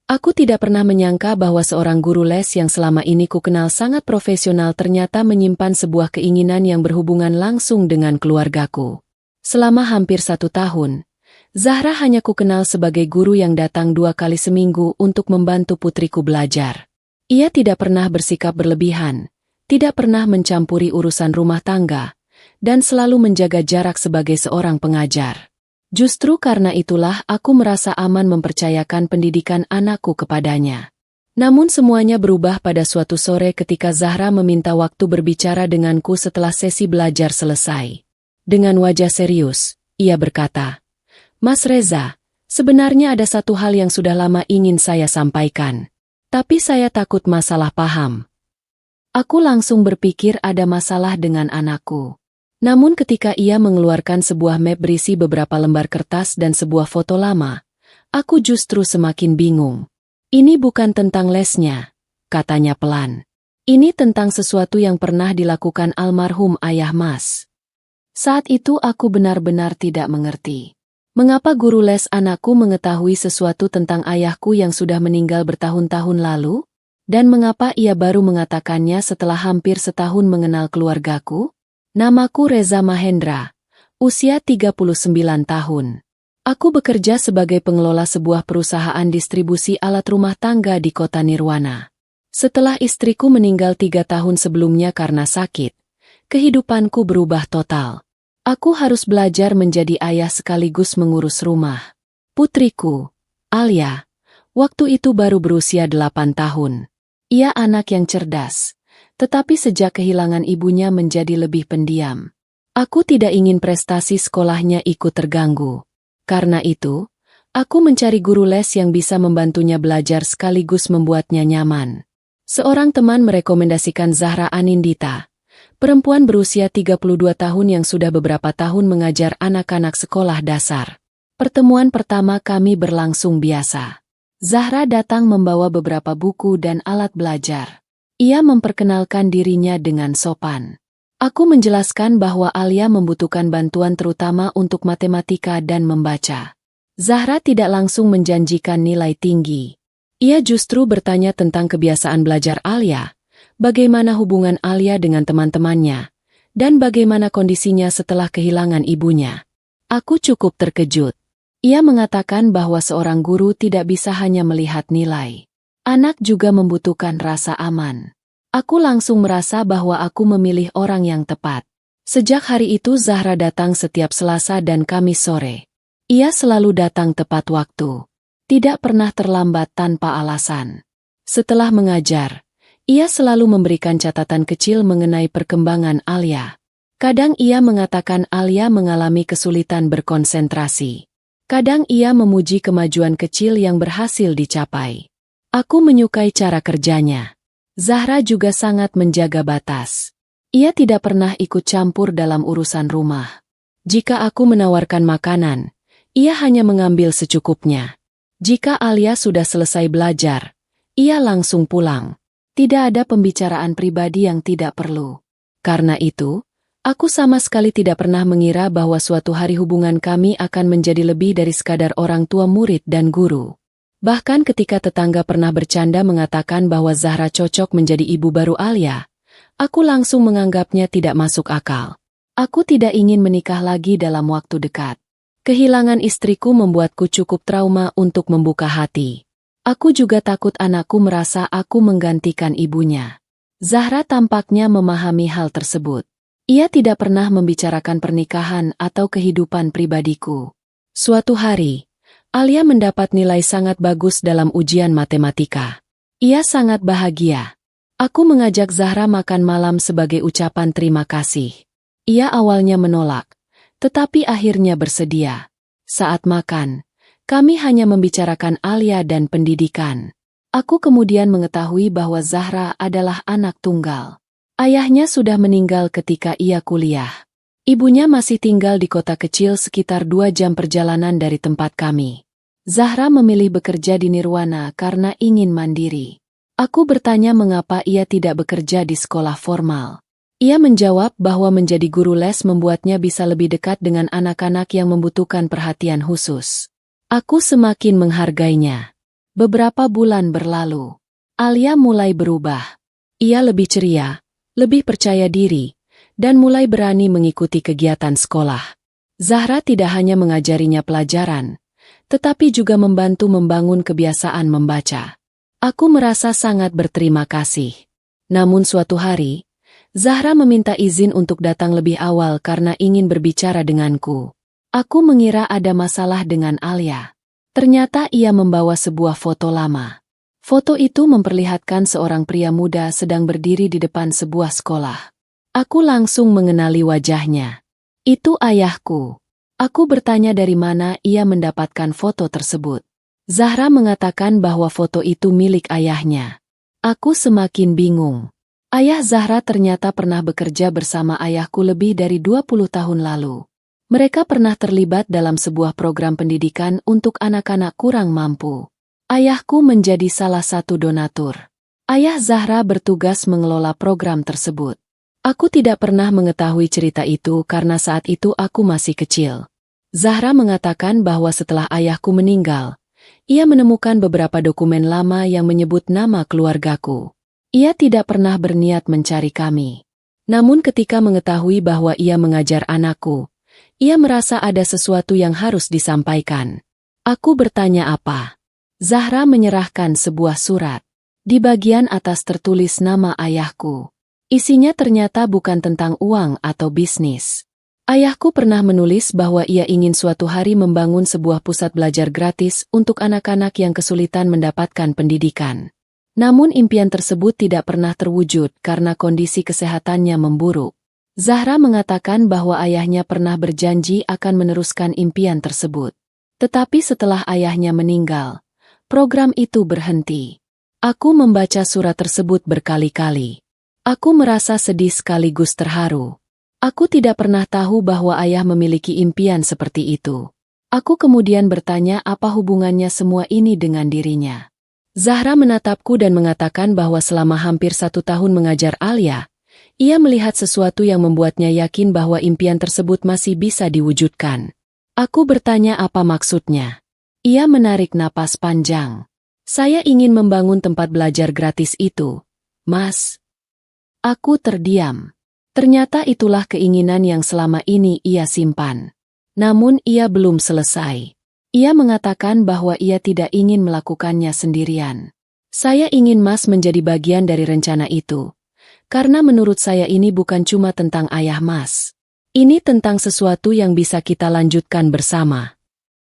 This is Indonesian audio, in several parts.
Aku tidak pernah menyangka bahwa seorang guru les yang selama ini kukenal sangat profesional ternyata menyimpan sebuah keinginan yang berhubungan langsung dengan keluargaku. Selama hampir 1 tahun, Zahra hanya kukenal sebagai guru yang datang 2 kali seminggu untuk membantu putriku belajar. Ia tidak pernah bersikap berlebihan, tidak pernah mencampuri urusan rumah tangga, dan selalu menjaga jarak sebagai seorang pengajar. Justru karena itulah aku merasa aman mempercayakan pendidikan anakku kepadanya. Namun semuanya berubah pada suatu sore ketika Zahra meminta waktu berbicara denganku setelah sesi belajar selesai. Dengan wajah serius, ia berkata, "Mas Reza, sebenarnya ada satu hal yang sudah lama ingin saya sampaikan. Tapi saya takut masalah paham." Aku langsung berpikir ada masalah dengan anakku. Namun ketika ia mengeluarkan sebuah map berisi beberapa lembar kertas dan sebuah foto lama, aku justru semakin bingung. "Ini bukan tentang lesnya," katanya pelan. "Ini tentang sesuatu yang pernah dilakukan almarhum ayah Mas." Saat itu aku benar-benar tidak mengerti. Mengapa guru les anakku mengetahui sesuatu tentang ayahku yang sudah meninggal bertahun-tahun lalu? Dan mengapa ia baru mengatakannya setelah hampir setahun mengenal keluargaku? Namaku Reza Mahendra, usia 39 tahun. Aku bekerja sebagai pengelola sebuah perusahaan distribusi alat rumah tangga di kota Nirwana. Setelah istriku meninggal 3 tahun sebelumnya karena sakit, kehidupanku berubah total. Aku harus belajar menjadi ayah sekaligus mengurus rumah. Putriku, Alia, waktu itu baru berusia 8 tahun. Ia anak yang cerdas. Tetapi sejak kehilangan ibunya menjadi lebih pendiam. Aku tidak ingin prestasi sekolahnya ikut terganggu. Karena itu, aku mencari guru les yang bisa membantunya belajar sekaligus membuatnya nyaman. Seorang teman merekomendasikan Zahra Anindita, perempuan berusia 32 tahun yang sudah beberapa tahun mengajar anak-anak sekolah dasar. Pertemuan pertama kami berlangsung biasa. Zahra datang membawa beberapa buku dan alat belajar. Ia memperkenalkan dirinya dengan sopan. Aku menjelaskan bahwa Alia membutuhkan bantuan terutama untuk matematika dan membaca. Zahra tidak langsung menjanjikan nilai tinggi. Ia justru bertanya tentang kebiasaan belajar Alia, bagaimana hubungan Alia dengan teman-temannya, dan bagaimana kondisinya setelah kehilangan ibunya. Aku cukup terkejut. Ia mengatakan bahwa seorang guru tidak bisa hanya melihat nilai. Anak juga membutuhkan rasa aman. Aku langsung merasa bahwa aku memilih orang yang tepat. Sejak hari itu Zahra datang setiap Selasa dan Kamis sore. Ia selalu datang tepat waktu. Tidak pernah terlambat tanpa alasan. Setelah mengajar, ia selalu memberikan catatan kecil mengenai perkembangan Alia. Kadang ia mengatakan Alia mengalami kesulitan berkonsentrasi. Kadang ia memuji kemajuan kecil yang berhasil dicapai. Aku menyukai cara kerjanya. Zahra juga sangat menjaga batas. Ia tidak pernah ikut campur dalam urusan rumah. Jika aku menawarkan makanan, ia hanya mengambil secukupnya. Jika Alia sudah selesai belajar, ia langsung pulang. Tidak ada pembicaraan pribadi yang tidak perlu. Karena itu, aku sama sekali tidak pernah mengira bahwa suatu hari hubungan kami akan menjadi lebih dari sekadar orang tua murid dan guru. Bahkan ketika tetangga pernah bercanda mengatakan bahwa Zahra cocok menjadi ibu baru Alia, aku langsung menganggapnya tidak masuk akal. Aku tidak ingin menikah lagi dalam waktu dekat. Kehilangan istriku membuatku cukup trauma untuk membuka hati. Aku juga takut anakku merasa aku menggantikan ibunya. Zahra tampaknya memahami hal tersebut. Ia tidak pernah membicarakan pernikahan atau kehidupan pribadiku. Suatu hari, Alia mendapat nilai sangat bagus dalam ujian matematika. Ia sangat bahagia. Aku mengajak Zahra makan malam sebagai ucapan terima kasih. Ia awalnya menolak, tetapi akhirnya bersedia. Saat makan, kami hanya membicarakan Alia dan pendidikan. Aku kemudian mengetahui bahwa Zahra adalah anak tunggal. Ayahnya sudah meninggal ketika ia kuliah. Ibunya masih tinggal di kota kecil sekitar 2 jam perjalanan dari tempat kami. Zahra memilih bekerja di Nirwana karena ingin mandiri. Aku bertanya mengapa ia tidak bekerja di sekolah formal. Ia menjawab bahwa menjadi guru les membuatnya bisa lebih dekat dengan anak-anak yang membutuhkan perhatian khusus. Aku semakin menghargainya. Beberapa bulan berlalu. Alia mulai berubah. Ia lebih ceria, lebih percaya diri, dan mulai berani mengikuti kegiatan sekolah. Zahra tidak hanya mengajarinya pelajaran, tetapi juga membantu membangun kebiasaan membaca. Aku merasa sangat berterima kasih. Namun suatu hari, Zahra meminta izin untuk datang lebih awal karena ingin berbicara denganku. Aku mengira ada masalah dengan Alia. Ternyata ia membawa sebuah foto lama. Foto itu memperlihatkan seorang pria muda sedang berdiri di depan sebuah sekolah. Aku langsung mengenali wajahnya. Itu ayahku. Aku bertanya dari mana ia mendapatkan foto tersebut. Zahra mengatakan bahwa foto itu milik ayahnya. Aku semakin bingung. Ayah Zahra ternyata pernah bekerja bersama ayahku lebih dari 20 tahun lalu. Mereka pernah terlibat dalam sebuah program pendidikan untuk anak-anak kurang mampu. Ayahku menjadi salah satu donatur. Ayah Zahra bertugas mengelola program tersebut. Aku tidak pernah mengetahui cerita itu karena saat itu aku masih kecil. Zahra mengatakan bahwa setelah ayahku meninggal, ia menemukan beberapa dokumen lama yang menyebut nama keluargaku. Ia tidak pernah berniat mencari kami. Namun ketika mengetahui bahwa ia mengajar anakku, ia merasa ada sesuatu yang harus disampaikan. Aku bertanya apa? Zahra menyerahkan sebuah surat. Di bagian atas tertulis nama ayahku. Isinya ternyata bukan tentang uang atau bisnis. Ayahku pernah menulis bahwa ia ingin suatu hari membangun sebuah pusat belajar gratis untuk anak-anak yang kesulitan mendapatkan pendidikan. Namun impian tersebut tidak pernah terwujud karena kondisi kesehatannya memburuk. Zahra mengatakan bahwa ayahnya pernah berjanji akan meneruskan impian tersebut. Tetapi setelah ayahnya meninggal, program itu berhenti. Aku membaca surat tersebut berkali-kali. Aku merasa sedih sekaligus terharu. Aku tidak pernah tahu bahwa ayah memiliki impian seperti itu. Aku kemudian bertanya apa hubungannya semua ini dengan dirinya. Zahra menatapku dan mengatakan bahwa selama hampir 1 tahun mengajar Alia, ia melihat sesuatu yang membuatnya yakin bahwa impian tersebut masih bisa diwujudkan. Aku bertanya apa maksudnya. Ia menarik napas panjang. Saya ingin membangun tempat belajar gratis itu, Mas. Aku terdiam. Ternyata itulah keinginan yang selama ini ia simpan. Namun ia belum selesai. Ia mengatakan bahwa ia tidak ingin melakukannya sendirian. Saya ingin Mas menjadi bagian dari rencana itu. Karena menurut saya ini bukan cuma tentang ayah Mas. Ini tentang sesuatu yang bisa kita lanjutkan bersama.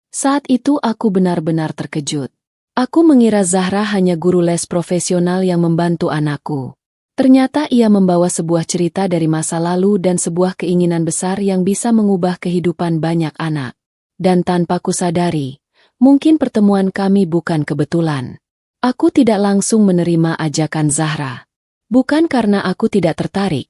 Saat itu aku benar-benar terkejut. Aku mengira Zahra hanya guru les profesional yang membantu anakku. Ternyata ia membawa sebuah cerita dari masa lalu dan sebuah keinginan besar yang bisa mengubah kehidupan banyak anak. Dan tanpa kusadari, mungkin pertemuan kami bukan kebetulan. Aku tidak langsung menerima ajakan Zahra. Bukan karena aku tidak tertarik,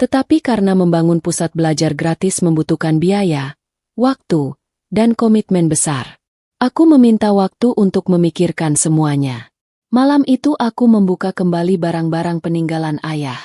tetapi karena membangun pusat belajar gratis membutuhkan biaya, waktu, dan komitmen besar. Aku meminta waktu untuk memikirkan semuanya. Malam itu aku membuka kembali barang-barang peninggalan ayah.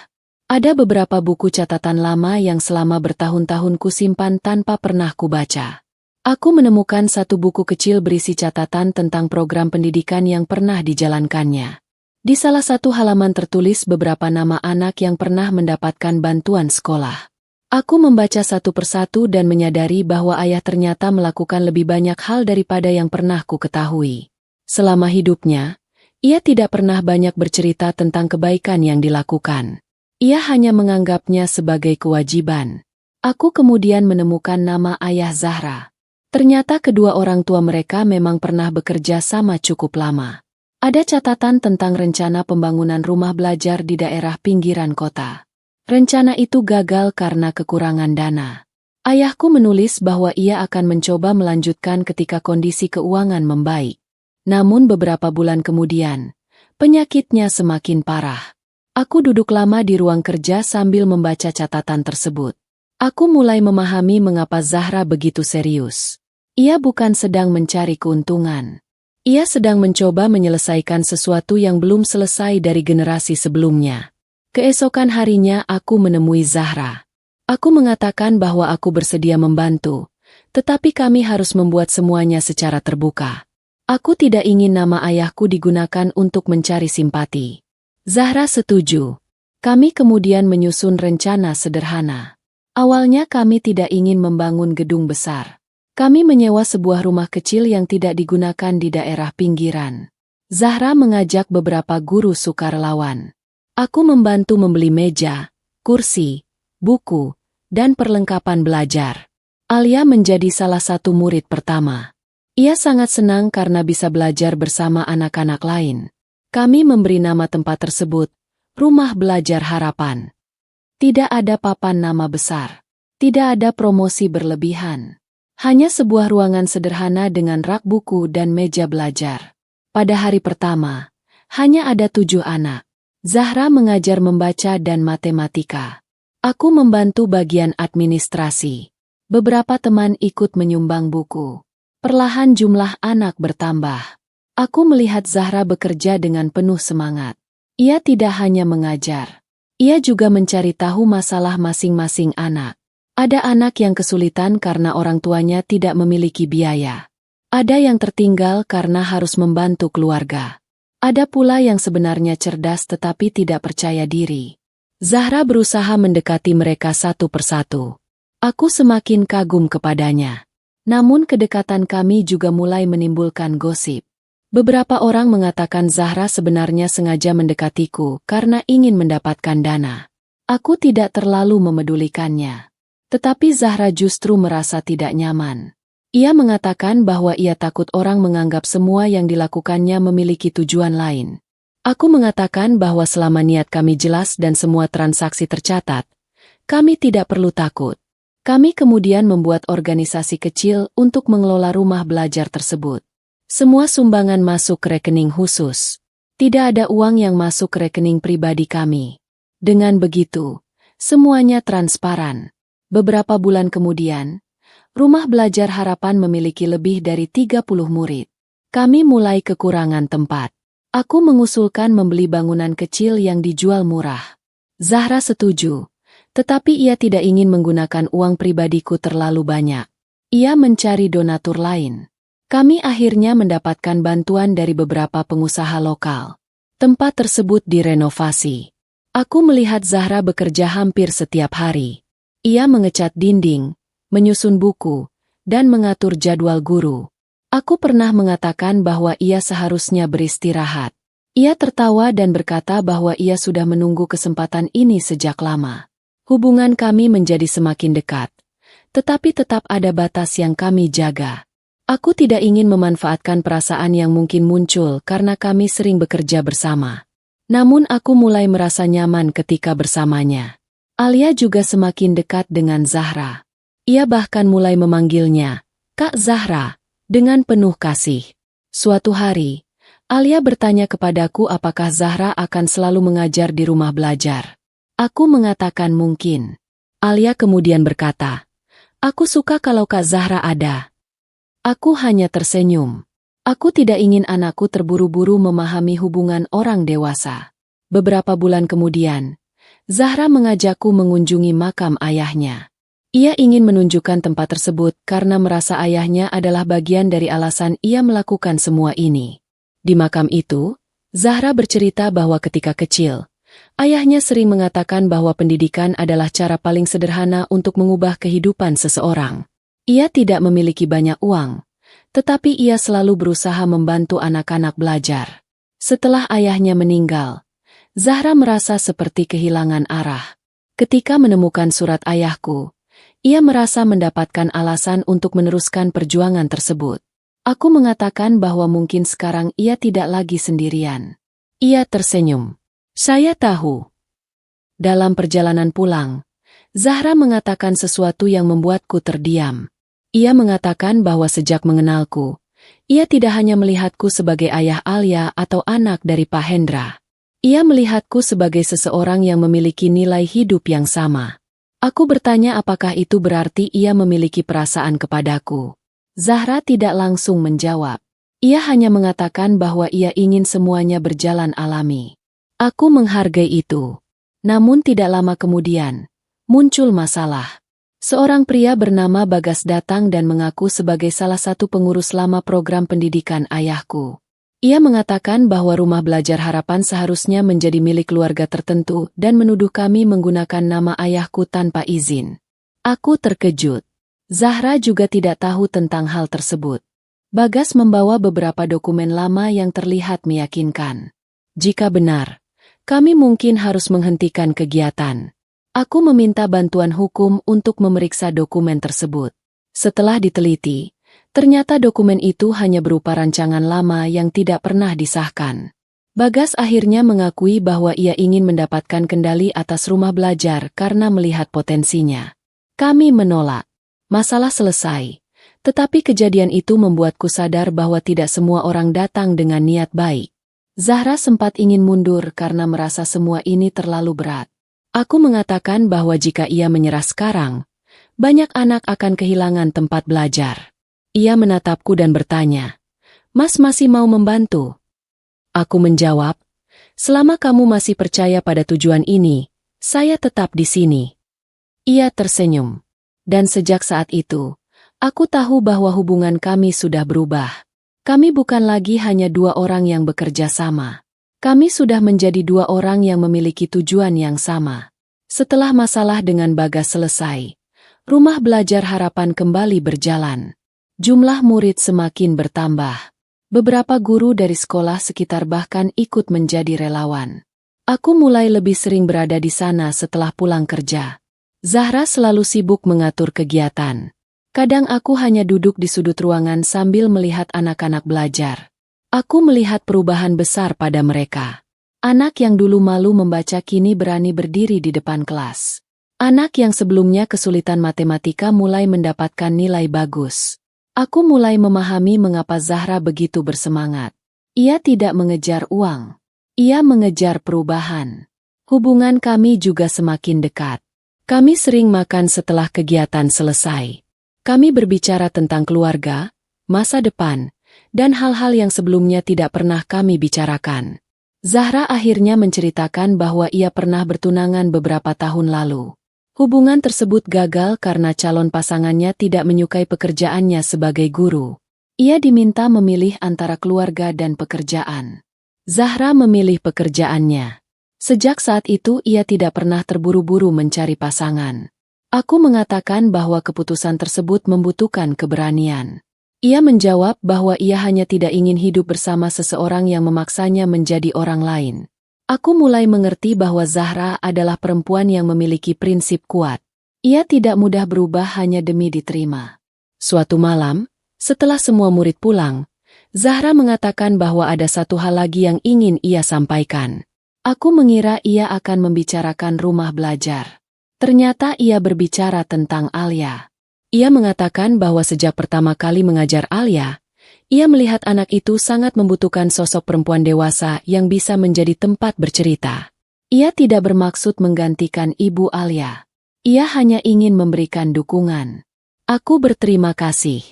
Ada beberapa buku catatan lama yang selama bertahun-tahun kusimpan tanpa pernah kubaca. Aku menemukan satu buku kecil berisi catatan tentang program pendidikan yang pernah dijalankannya. Di salah satu halaman tertulis beberapa nama anak yang pernah mendapatkan bantuan sekolah. Aku membaca satu persatu dan menyadari bahwa ayah ternyata melakukan lebih banyak hal daripada yang pernah ku ketahui. Selama hidupnya, ia tidak pernah banyak bercerita tentang kebaikan yang dilakukan. Ia hanya menganggapnya sebagai kewajiban. Aku kemudian menemukan nama ayah Zahra. Ternyata kedua orang tua mereka memang pernah bekerja sama cukup lama. Ada catatan tentang rencana pembangunan rumah belajar di daerah pinggiran kota. Rencana itu gagal karena kekurangan dana. Ayahku menulis bahwa ia akan mencoba melanjutkan ketika kondisi keuangan membaik. Namun beberapa bulan kemudian, penyakitnya semakin parah. Aku duduk lama di ruang kerja sambil membaca catatan tersebut. Aku mulai memahami mengapa Zahra begitu serius. Ia bukan sedang mencari keuntungan. Ia sedang mencoba menyelesaikan sesuatu yang belum selesai dari generasi sebelumnya. Keesokan harinya aku menemui Zahra. Aku mengatakan bahwa aku bersedia membantu, tetapi kami harus membuat semuanya secara terbuka. Aku tidak ingin nama ayahku digunakan untuk mencari simpati. Zahra setuju. Kami kemudian menyusun rencana sederhana. Awalnya kami tidak ingin membangun gedung besar. Kami menyewa sebuah rumah kecil yang tidak digunakan di daerah pinggiran. Zahra mengajak beberapa guru sukarelawan. Aku membantu membeli meja, kursi, buku, dan perlengkapan belajar. Alia menjadi salah satu murid pertama. Ia sangat senang karena bisa belajar bersama anak-anak lain. Kami memberi nama tempat tersebut, Rumah Belajar Harapan. Tidak ada papan nama besar. Tidak ada promosi berlebihan. Hanya sebuah ruangan sederhana dengan rak buku dan meja belajar. Pada hari pertama, hanya ada 7 anak. Zahra mengajar membaca dan matematika. Aku membantu bagian administrasi. Beberapa teman ikut menyumbang buku. Perlahan jumlah anak bertambah. Aku melihat Zahra bekerja dengan penuh semangat. Ia tidak hanya mengajar. Ia juga mencari tahu masalah masing-masing anak. Ada anak yang kesulitan karena orang tuanya tidak memiliki biaya. Ada yang tertinggal karena harus membantu keluarga. Ada pula yang sebenarnya cerdas tetapi tidak percaya diri. Zahra berusaha mendekati mereka satu persatu. Aku semakin kagum kepadanya. Namun kedekatan kami juga mulai menimbulkan gosip. Beberapa orang mengatakan Zahra sebenarnya sengaja mendekatiku karena ingin mendapatkan dana. Aku tidak terlalu memedulikannya. Tetapi Zahra justru merasa tidak nyaman. Ia mengatakan bahwa ia takut orang menganggap semua yang dilakukannya memiliki tujuan lain. Aku mengatakan bahwa selama niat kami jelas dan semua transaksi tercatat, kami tidak perlu takut. Kami kemudian membuat organisasi kecil untuk mengelola rumah belajar tersebut. Semua sumbangan masuk ke rekening khusus. Tidak ada uang yang masuk ke rekening pribadi kami. Dengan begitu, semuanya transparan. Beberapa bulan kemudian, Rumah Belajar Harapan memiliki lebih dari 30 murid. Kami mulai kekurangan tempat. Aku mengusulkan membeli bangunan kecil yang dijual murah. Zahra setuju. Tetapi ia tidak ingin menggunakan uang pribadiku terlalu banyak. Ia mencari donatur lain. Kami akhirnya mendapatkan bantuan dari beberapa pengusaha lokal. Tempat tersebut direnovasi. Aku melihat Zahra bekerja hampir setiap hari. Ia mengecat dinding, menyusun buku, dan mengatur jadwal guru. Aku pernah mengatakan bahwa ia seharusnya beristirahat. Ia tertawa dan berkata bahwa ia sudah menunggu kesempatan ini sejak lama. Hubungan kami menjadi semakin dekat, tetapi tetap ada batas yang kami jaga. Aku tidak ingin memanfaatkan perasaan yang mungkin muncul karena kami sering bekerja bersama. Namun aku mulai merasa nyaman ketika bersamanya. Alia juga semakin dekat dengan Zahra. Ia bahkan mulai memanggilnya, Kak Zahra, dengan penuh kasih. Suatu hari, Alia bertanya kepadaku apakah Zahra akan selalu mengajar di rumah belajar. Aku mengatakan mungkin. Alia kemudian berkata, aku suka kalau Kak Zahra ada. Aku hanya tersenyum. Aku tidak ingin anakku terburu-buru memahami hubungan orang dewasa. Beberapa bulan kemudian, Zahra mengajakku mengunjungi makam ayahnya. Ia ingin menunjukkan tempat tersebut karena merasa ayahnya adalah bagian dari alasan ia melakukan semua ini. Di makam itu, Zahra bercerita bahwa ketika kecil, ayahnya sering mengatakan bahwa pendidikan adalah cara paling sederhana untuk mengubah kehidupan seseorang. Ia tidak memiliki banyak uang, tetapi ia selalu berusaha membantu anak-anak belajar. Setelah ayahnya meninggal, Zahra merasa seperti kehilangan arah. Ketika menemukan surat ayahku, ia merasa mendapatkan alasan untuk meneruskan perjuangan tersebut. Aku mengatakan bahwa mungkin sekarang ia tidak lagi sendirian. Ia tersenyum. Saya tahu. Dalam perjalanan pulang, Zahra mengatakan sesuatu yang membuatku terdiam. Ia mengatakan bahwa sejak mengenalku, ia tidak hanya melihatku sebagai ayah Alia atau anak dari Pak Hendra. Ia melihatku sebagai seseorang yang memiliki nilai hidup yang sama. Aku bertanya apakah itu berarti ia memiliki perasaan kepadaku. Zahra tidak langsung menjawab. Ia hanya mengatakan bahwa ia ingin semuanya berjalan alami. Aku menghargai itu. Namun tidak lama kemudian, muncul masalah. Seorang pria bernama Bagas datang dan mengaku sebagai salah satu pengurus lama program pendidikan ayahku. Ia mengatakan bahwa Rumah Belajar Harapan seharusnya menjadi milik keluarga tertentu dan menuduh kami menggunakan nama ayahku tanpa izin. Aku terkejut. Zahra juga tidak tahu tentang hal tersebut. Bagas membawa beberapa dokumen lama yang terlihat meyakinkan. Jika benar, kami mungkin harus menghentikan kegiatan. Aku meminta bantuan hukum untuk memeriksa dokumen tersebut. Setelah diteliti, ternyata dokumen itu hanya berupa rancangan lama yang tidak pernah disahkan. Bagas akhirnya mengakui bahwa ia ingin mendapatkan kendali atas rumah belajar karena melihat potensinya. Kami menolak. Masalah selesai. Tetapi kejadian itu membuatku sadar bahwa tidak semua orang datang dengan niat baik. Zahra sempat ingin mundur karena merasa semua ini terlalu berat. Aku mengatakan bahwa jika ia menyerah sekarang, banyak anak akan kehilangan tempat belajar. Ia menatapku dan bertanya, "Mas masih mau membantu?" Aku menjawab, "Selama kamu masih percaya pada tujuan ini, saya tetap di sini." Ia tersenyum. Dan sejak saat itu, aku tahu bahwa hubungan kami sudah berubah. Kami bukan lagi hanya dua orang yang bekerja sama. Kami sudah menjadi dua orang yang memiliki tujuan yang sama. Setelah masalah dengan Bagas selesai, Rumah Belajar Harapan kembali berjalan. Jumlah murid semakin bertambah. Beberapa guru dari sekolah sekitar bahkan ikut menjadi relawan. Aku mulai lebih sering berada di sana setelah pulang kerja. Zahra selalu sibuk mengatur kegiatan. Kadang aku hanya duduk di sudut ruangan sambil melihat anak-anak belajar. Aku melihat perubahan besar pada mereka. Anak yang dulu malu membaca kini berani berdiri di depan kelas. Anak yang sebelumnya kesulitan matematika mulai mendapatkan nilai bagus. Aku mulai memahami mengapa Zahra begitu bersemangat. Ia tidak mengejar uang. Ia mengejar perubahan. Hubungan kami juga semakin dekat. Kami sering makan setelah kegiatan selesai. Kami berbicara tentang keluarga, masa depan, dan hal-hal yang sebelumnya tidak pernah kami bicarakan. Zahra akhirnya menceritakan bahwa ia pernah bertunangan beberapa tahun lalu. Hubungan tersebut gagal karena calon pasangannya tidak menyukai pekerjaannya sebagai guru. Ia diminta memilih antara keluarga dan pekerjaan. Zahra memilih pekerjaannya. Sejak saat itu ia tidak pernah terburu-buru mencari pasangan. Aku mengatakan bahwa keputusan tersebut membutuhkan keberanian. Ia menjawab bahwa ia hanya tidak ingin hidup bersama seseorang yang memaksanya menjadi orang lain. Aku mulai mengerti bahwa Zahra adalah perempuan yang memiliki prinsip kuat. Ia tidak mudah berubah hanya demi diterima. Suatu malam, setelah semua murid pulang, Zahra mengatakan bahwa ada satu hal lagi yang ingin ia sampaikan. Aku mengira ia akan membicarakan rumah belajar. Ternyata ia berbicara tentang Alia. Ia mengatakan bahwa sejak pertama kali mengajar Alia, ia melihat anak itu sangat membutuhkan sosok perempuan dewasa yang bisa menjadi tempat bercerita. Ia tidak bermaksud menggantikan ibu Alia. Ia hanya ingin memberikan dukungan. Aku berterima kasih.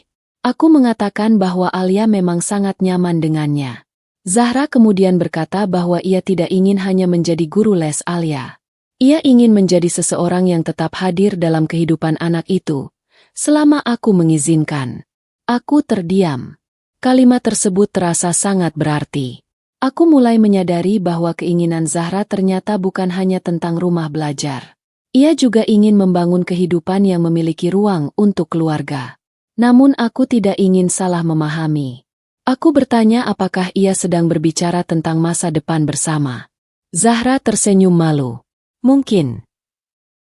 Aku mengatakan bahwa Alia memang sangat nyaman dengannya. Zahra kemudian berkata bahwa ia tidak ingin hanya menjadi guru les Alia. Ia ingin menjadi seseorang yang tetap hadir dalam kehidupan anak itu, selama aku mengizinkan. Aku terdiam. Kalimat tersebut terasa sangat berarti. Aku mulai menyadari bahwa keinginan Zahra ternyata bukan hanya tentang rumah belajar. Ia juga ingin membangun kehidupan yang memiliki ruang untuk keluarga. Namun aku tidak ingin salah memahami. Aku bertanya apakah ia sedang berbicara tentang masa depan bersama. Zahra tersenyum malu. Mungkin.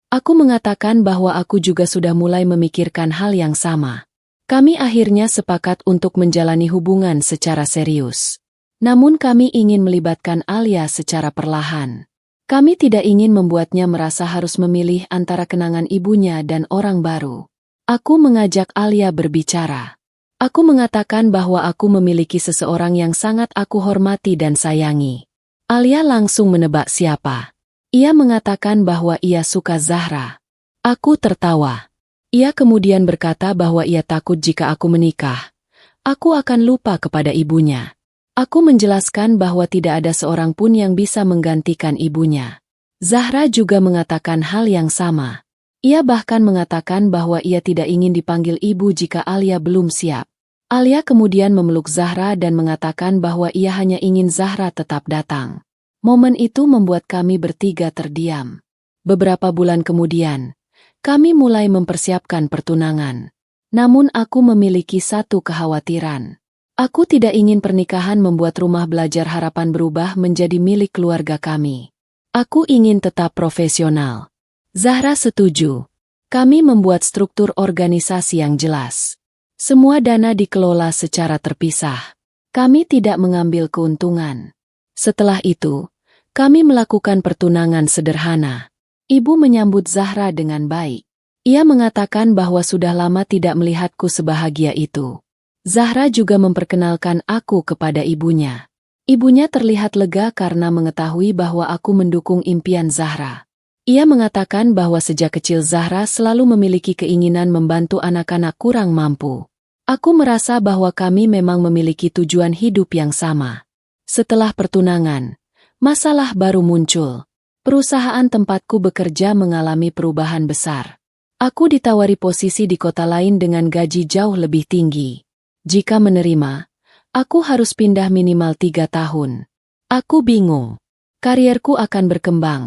Aku mengatakan bahwa aku juga sudah mulai memikirkan hal yang sama. Kami akhirnya sepakat untuk menjalani hubungan secara serius. Namun kami ingin melibatkan Alia secara perlahan. Kami tidak ingin membuatnya merasa harus memilih antara kenangan ibunya dan orang baru. Aku mengajak Alia berbicara. Aku mengatakan bahwa aku memiliki seseorang yang sangat aku hormati dan sayangi. Alia langsung menebak siapa. Ia mengatakan bahwa ia suka Zahra. Aku tertawa. Ia kemudian berkata bahwa ia takut jika aku menikah, aku akan lupa kepada ibunya. Aku menjelaskan bahwa tidak ada seorang pun yang bisa menggantikan ibunya. Zahra juga mengatakan hal yang sama. Ia bahkan mengatakan bahwa ia tidak ingin dipanggil ibu jika Alia belum siap. Alia kemudian memeluk Zahra dan mengatakan bahwa ia hanya ingin Zahra tetap datang. Momen itu membuat kami bertiga terdiam. Beberapa bulan kemudian, kami mulai mempersiapkan pertunangan. Namun aku memiliki satu kekhawatiran. Aku tidak ingin pernikahan membuat rumah belajar harapan berubah menjadi milik keluarga kami. Aku ingin tetap profesional. Zahra setuju. Kami membuat struktur organisasi yang jelas. Semua dana dikelola secara terpisah. Kami tidak mengambil keuntungan. Setelah itu, kami melakukan pertunangan sederhana. Ibu menyambut Zahra dengan baik. Ia mengatakan bahwa sudah lama tidak melihatku sebahagia itu. Zahra juga memperkenalkan aku kepada ibunya. Ibunya terlihat lega karena mengetahui bahwa aku mendukung impian Zahra. Ia mengatakan bahwa sejak kecil Zahra selalu memiliki keinginan membantu anak-anak kurang mampu. Aku merasa bahwa kami memang memiliki tujuan hidup yang sama. Setelah pertunangan, masalah baru muncul. Perusahaan tempatku bekerja mengalami perubahan besar. Aku ditawari posisi di kota lain dengan gaji jauh lebih tinggi. Jika menerima, aku harus pindah minimal 3 tahun. Aku bingung. Karierku akan berkembang.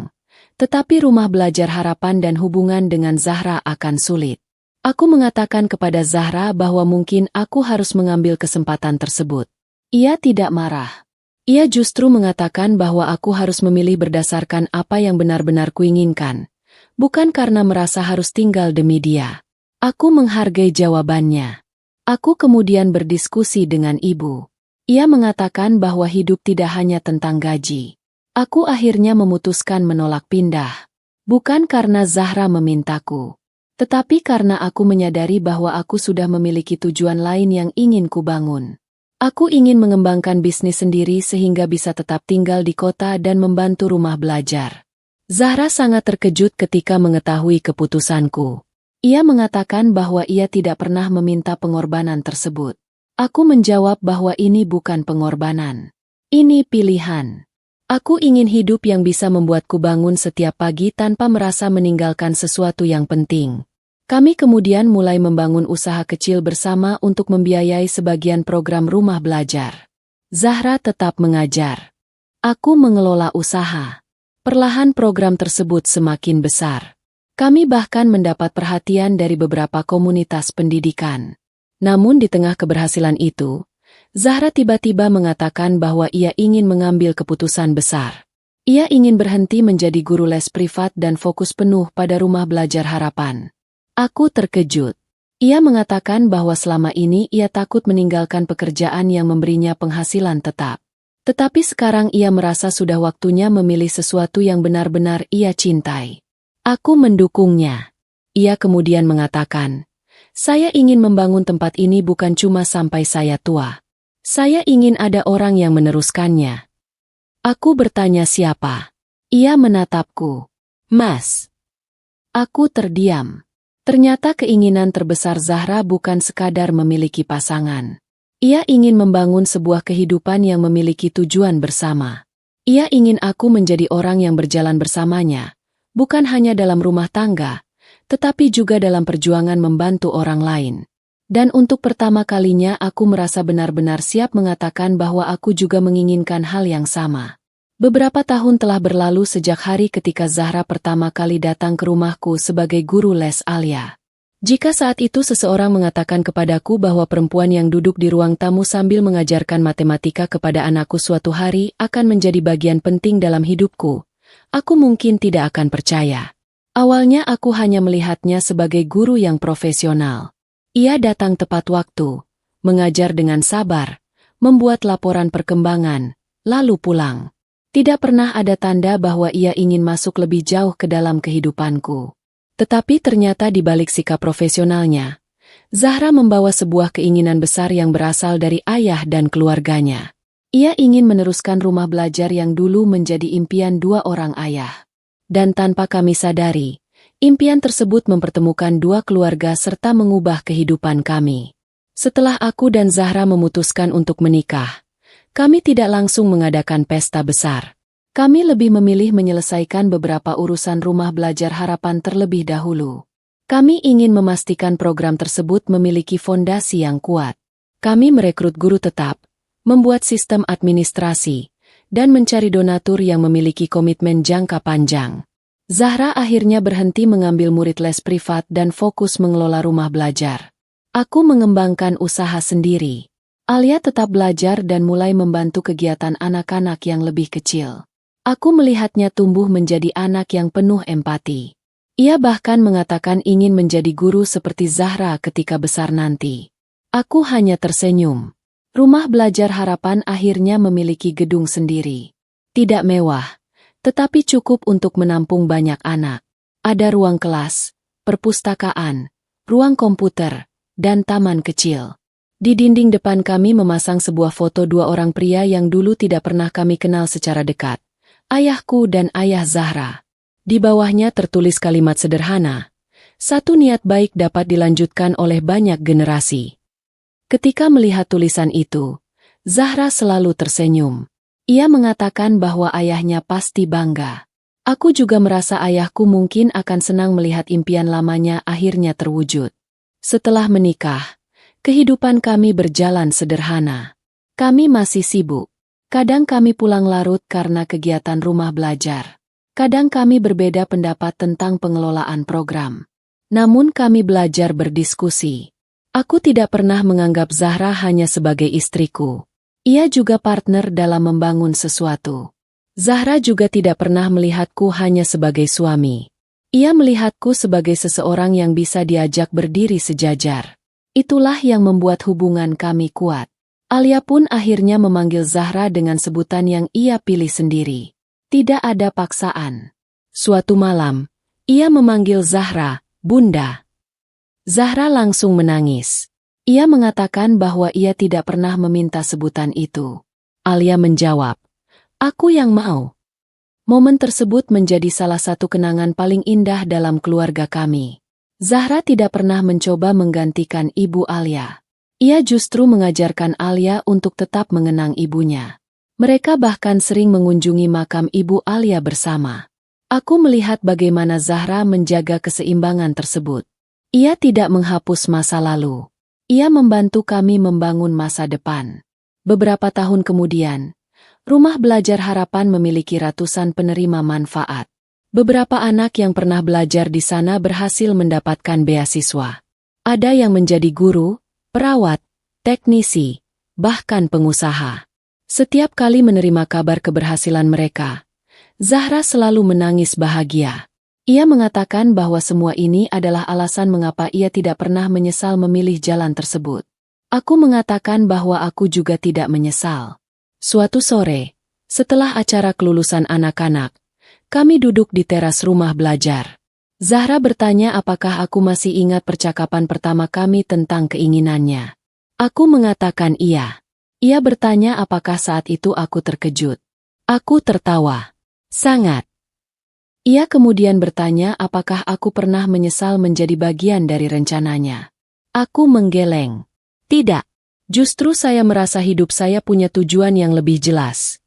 Tetapi rumah belajar harapan dan hubungan dengan Zahra akan sulit. Aku mengatakan kepada Zahra bahwa mungkin aku harus mengambil kesempatan tersebut. Ia tidak marah. Ia justru mengatakan bahwa aku harus memilih berdasarkan apa yang benar-benar kuinginkan, bukan karena merasa harus tinggal demi dia. Aku menghargai jawabannya. Aku kemudian berdiskusi dengan ibu. Ia mengatakan bahwa hidup tidak hanya tentang gaji. Aku akhirnya memutuskan menolak pindah. Bukan karena Zahra memintaku, tetapi karena aku menyadari bahwa aku sudah memiliki tujuan lain yang ingin kubangun. Aku ingin mengembangkan bisnis sendiri sehingga bisa tetap tinggal di kota dan membantu rumah belajar. Zahra sangat terkejut ketika mengetahui keputusanku. Ia mengatakan bahwa ia tidak pernah meminta pengorbanan tersebut. Aku menjawab bahwa ini bukan pengorbanan. Ini pilihan. Aku ingin hidup yang bisa membuatku bangun setiap pagi tanpa merasa meninggalkan sesuatu yang penting. Kami kemudian mulai membangun usaha kecil bersama untuk membiayai sebagian program rumah belajar. Zahra tetap mengajar. Aku mengelola usaha. Perlahan program tersebut semakin besar. Kami bahkan mendapat perhatian dari beberapa komunitas pendidikan. Namun di tengah keberhasilan itu, Zahra tiba-tiba mengatakan bahwa ia ingin mengambil keputusan besar. Ia ingin berhenti menjadi guru les privat dan fokus penuh pada rumah belajar harapan. Aku terkejut. Ia mengatakan bahwa selama ini ia takut meninggalkan pekerjaan yang memberinya penghasilan tetap. Tetapi sekarang ia merasa sudah waktunya memilih sesuatu yang benar-benar ia cintai. Aku mendukungnya. Ia kemudian mengatakan, "Saya ingin membangun tempat ini bukan cuma sampai saya tua. Saya ingin ada orang yang meneruskannya." Aku bertanya siapa. Ia menatapku. "Mas." Aku terdiam. Ternyata keinginan terbesar Zahra bukan sekadar memiliki pasangan. Ia ingin membangun sebuah kehidupan yang memiliki tujuan bersama. Ia ingin aku menjadi orang yang berjalan bersamanya, bukan hanya dalam rumah tangga, tetapi juga dalam perjuangan membantu orang lain. Dan untuk pertama kalinya aku merasa benar-benar siap mengatakan bahwa aku juga menginginkan hal yang sama. Beberapa tahun telah berlalu sejak hari ketika Zahra pertama kali datang ke rumahku sebagai guru les Alia. Jika saat itu seseorang mengatakan kepadaku bahwa perempuan yang duduk di ruang tamu sambil mengajarkan matematika kepada anakku suatu hari akan menjadi bagian penting dalam hidupku, aku mungkin tidak akan percaya. Awalnya aku hanya melihatnya sebagai guru yang profesional. Ia datang tepat waktu, mengajar dengan sabar, membuat laporan perkembangan, lalu pulang. Tidak pernah ada tanda bahwa ia ingin masuk lebih jauh ke dalam kehidupanku. Tetapi ternyata di balik sikap profesionalnya, Zahra membawa sebuah keinginan besar yang berasal dari ayah dan keluarganya. Ia ingin meneruskan rumah belajar yang dulu menjadi impian 2 orang ayah. Dan tanpa kami sadari, impian tersebut mempertemukan 2 keluarga serta mengubah kehidupan kami. Setelah aku dan Zahra memutuskan untuk menikah, kami tidak langsung mengadakan pesta besar. Kami lebih memilih menyelesaikan beberapa urusan rumah belajar harapan terlebih dahulu. Kami ingin memastikan program tersebut memiliki fondasi yang kuat. Kami merekrut guru tetap, membuat sistem administrasi, dan mencari donatur yang memiliki komitmen jangka panjang. Zahra akhirnya berhenti mengambil murid les privat dan fokus mengelola rumah belajar. Aku mengembangkan usaha sendiri. Alia tetap belajar dan mulai membantu kegiatan anak-anak yang lebih kecil. Aku melihatnya tumbuh menjadi anak yang penuh empati. Ia bahkan mengatakan ingin menjadi guru seperti Zahra ketika besar nanti. Aku hanya tersenyum. Rumah Belajar Harapan akhirnya memiliki gedung sendiri. Tidak mewah, tetapi cukup untuk menampung banyak anak. Ada ruang kelas, perpustakaan, ruang komputer, dan taman kecil. Di dinding depan kami memasang sebuah foto dua orang pria yang dulu tidak pernah kami kenal secara dekat. Ayahku dan ayah Zahra. Di bawahnya tertulis kalimat sederhana, "Satu niat baik dapat dilanjutkan oleh banyak generasi." Ketika melihat tulisan itu, Zahra selalu tersenyum. Ia mengatakan bahwa ayahnya pasti bangga. Aku juga merasa ayahku mungkin akan senang melihat impian lamanya akhirnya terwujud. Setelah menikah, kehidupan kami berjalan sederhana. Kami masih sibuk. Kadang kami pulang larut karena kegiatan rumah belajar. Kadang kami berbeda pendapat tentang pengelolaan program. Namun kami belajar berdiskusi. Aku tidak pernah menganggap Zahra hanya sebagai istriku. Ia juga partner dalam membangun sesuatu. Zahra juga tidak pernah melihatku hanya sebagai suami. Ia melihatku sebagai seseorang yang bisa diajak berdiri sejajar. Itulah yang membuat hubungan kami kuat. Alia pun akhirnya memanggil Zahra dengan sebutan yang ia pilih sendiri. Tidak ada paksaan. Suatu malam, ia memanggil Zahra, "Bunda." Zahra langsung menangis. Ia mengatakan bahwa ia tidak pernah meminta sebutan itu. Alia menjawab, "Aku yang mau." Momen tersebut menjadi salah satu kenangan paling indah dalam keluarga kami. Zahra tidak pernah mencoba menggantikan ibu Alia. Ia justru mengajarkan Alia untuk tetap mengenang ibunya. Mereka bahkan sering mengunjungi makam ibu Alia bersama. Aku melihat bagaimana Zahra menjaga keseimbangan tersebut. Ia tidak menghapus masa lalu. Ia membantu kami membangun masa depan. Beberapa tahun kemudian, Rumah Belajar Harapan memiliki ratusan penerima manfaat. Beberapa anak yang pernah belajar di sana berhasil mendapatkan beasiswa. Ada yang menjadi guru, perawat, teknisi, bahkan pengusaha. Setiap kali menerima kabar keberhasilan mereka, Zahra selalu menangis bahagia. Ia mengatakan bahwa semua ini adalah alasan mengapa ia tidak pernah menyesal memilih jalan tersebut. Aku mengatakan bahwa aku juga tidak menyesal. Suatu sore, setelah acara kelulusan anak-anak, kami duduk di teras rumah belajar. Zahra bertanya apakah aku masih ingat percakapan pertama kami tentang keinginannya. Aku mengatakan iya. Ia bertanya apakah saat itu aku terkejut. Aku tertawa. Sangat. Ia kemudian bertanya apakah aku pernah menyesal menjadi bagian dari rencananya. Aku menggeleng. Tidak. Justru saya merasa hidup saya punya tujuan yang lebih jelas.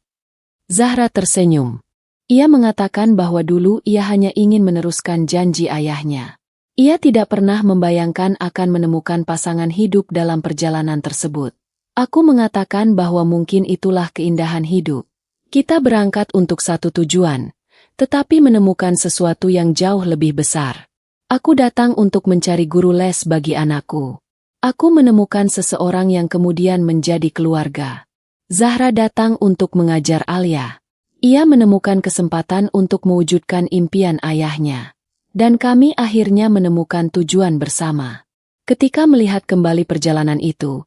Zahra tersenyum. Ia mengatakan bahwa dulu ia hanya ingin meneruskan janji ayahnya. Ia tidak pernah membayangkan akan menemukan pasangan hidup dalam perjalanan tersebut. Aku mengatakan bahwa mungkin itulah keindahan hidup. Kita berangkat untuk satu tujuan, tetapi menemukan sesuatu yang jauh lebih besar. Aku datang untuk mencari guru les bagi anakku. Aku menemukan seseorang yang kemudian menjadi keluarga. Zahra datang untuk mengajar Alia. Ia menemukan kesempatan untuk mewujudkan impian ayahnya. Dan kami akhirnya menemukan tujuan bersama. Ketika melihat kembali perjalanan itu,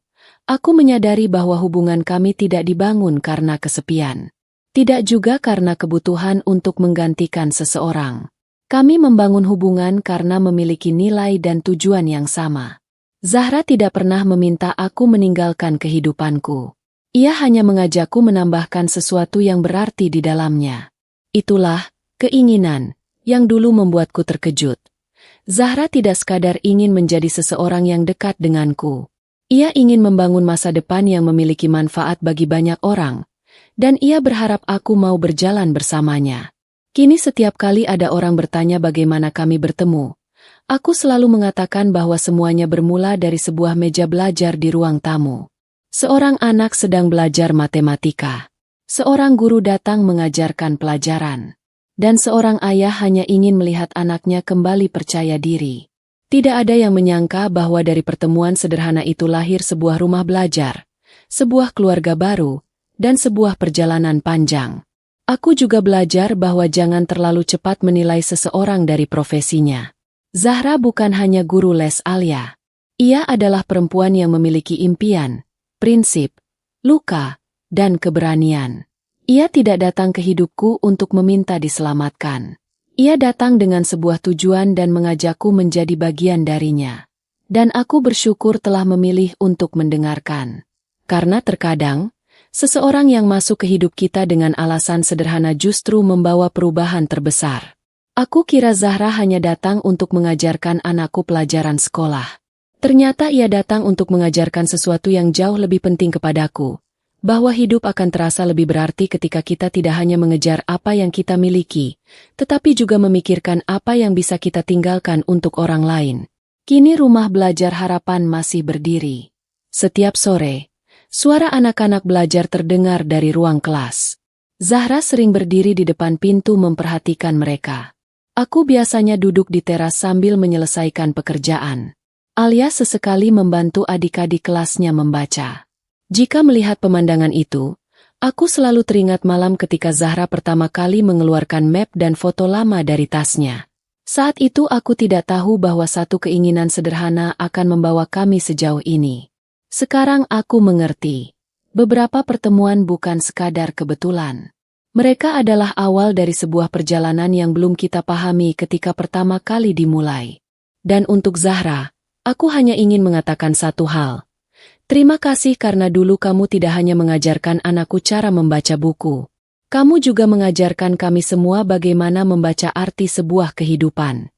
aku menyadari bahwa hubungan kami tidak dibangun karena kesepian. Tidak juga karena kebutuhan untuk menggantikan seseorang. Kami membangun hubungan karena memiliki nilai dan tujuan yang sama. Zahra tidak pernah meminta aku meninggalkan kehidupanku. Ia hanya mengajakku menambahkan sesuatu yang berarti di dalamnya. Itulah keinginan yang dulu membuatku terkejut. Zahra tidak sekadar ingin menjadi seseorang yang dekat denganku. Ia ingin membangun masa depan yang memiliki manfaat bagi banyak orang, dan ia berharap aku mau berjalan bersamanya. Kini setiap kali ada orang bertanya bagaimana kami bertemu, Aku selalu mengatakan bahwa semuanya bermula dari sebuah meja belajar di ruang tamu. Seorang anak sedang belajar matematika. Seorang guru datang mengajarkan pelajaran. Dan seorang ayah hanya ingin melihat anaknya kembali percaya diri. Tidak ada yang menyangka bahwa dari pertemuan sederhana itu lahir sebuah rumah belajar, sebuah keluarga baru, dan sebuah perjalanan panjang. Aku juga belajar bahwa jangan terlalu cepat menilai seseorang dari profesinya. Zahra bukan hanya guru les Alia. Ia adalah perempuan yang memiliki impian, prinsip, luka, dan keberanian. Ia tidak datang ke hidupku untuk meminta diselamatkan. Ia datang dengan sebuah tujuan dan mengajakku menjadi bagian darinya. Dan aku bersyukur telah memilih untuk mendengarkan. Karena terkadang, seseorang yang masuk ke hidup kita dengan alasan sederhana justru membawa perubahan terbesar. Aku kira Zahra hanya datang untuk mengajarkan anakku pelajaran sekolah. Ternyata ia datang untuk mengajarkan sesuatu yang jauh lebih penting kepadaku. Bahwa hidup akan terasa lebih berarti ketika kita tidak hanya mengejar apa yang kita miliki, tetapi juga memikirkan apa yang bisa kita tinggalkan untuk orang lain. Kini rumah belajar harapan masih berdiri. Setiap sore, suara anak-anak belajar terdengar dari ruang kelas. Zahra sering berdiri di depan pintu memperhatikan mereka. Aku biasanya duduk di teras sambil menyelesaikan pekerjaan. Alia sesekali membantu adik-adik kelasnya membaca. Jika melihat pemandangan itu, aku selalu teringat malam ketika Zahra pertama kali mengeluarkan map dan foto lama dari tasnya. Saat itu aku tidak tahu bahwa satu keinginan sederhana akan membawa kami sejauh ini. Sekarang aku mengerti. Beberapa pertemuan bukan sekadar kebetulan. Mereka adalah awal dari sebuah perjalanan yang belum kita pahami ketika pertama kali dimulai. Dan untuk Zahra, aku hanya ingin mengatakan satu hal. Terima kasih karena dulu kamu tidak hanya mengajarkan anakku cara membaca buku. Kamu juga mengajarkan kami semua bagaimana membaca arti sebuah kehidupan.